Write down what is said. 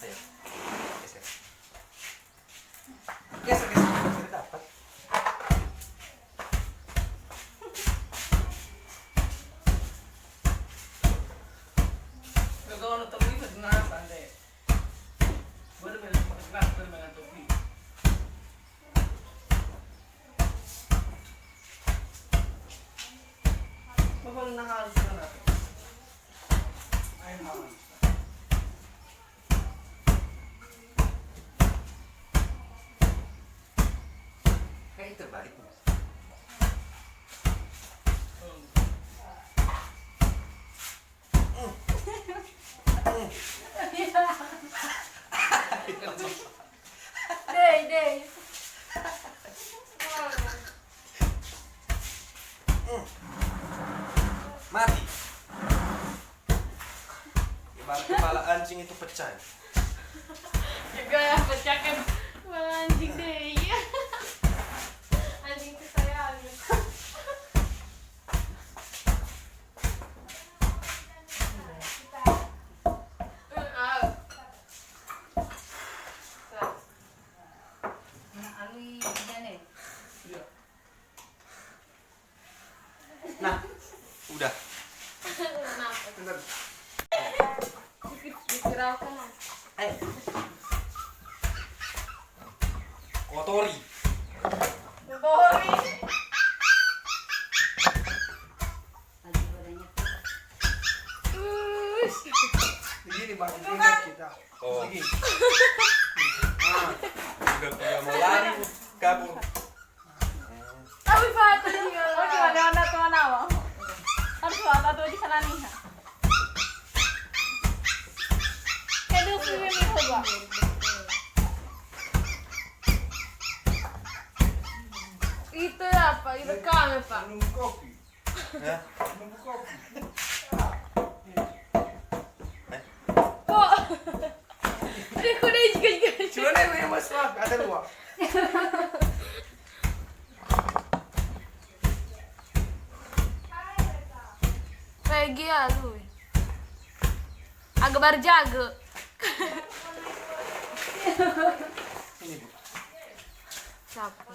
Ayo. Geser. Geser dapat. Kalau nonton itu dengan pandai. Baru main pakai kelas, baru main topi. Bapak nahal sekarang. Main hal. Kayak terbalik. Deh. Mati. Ibarat kepala anjing itu pecah. Juga ya pecahkan kepala anjing deh. Iya. Anjing kesayangan. Nah, udah. Kenapa? Dikiraukan. Ayo. Kotori. Boring. Begini bang, tingkat kita. Oh. Begini. Udah mau lari, kabur. Tapi patu juga. Oh, gimana tuh nawa? Harus wata tuh di sana nih. Kedua swimming coba. Itu apa? Itu kami pak. Nunggu kopi. Ya. Nunggu kopi. Kok? Ini kuda juga. Cuma nih yang mas ada dua. Pegi ya lu. Agak berjaga. Ini bu. Siapa?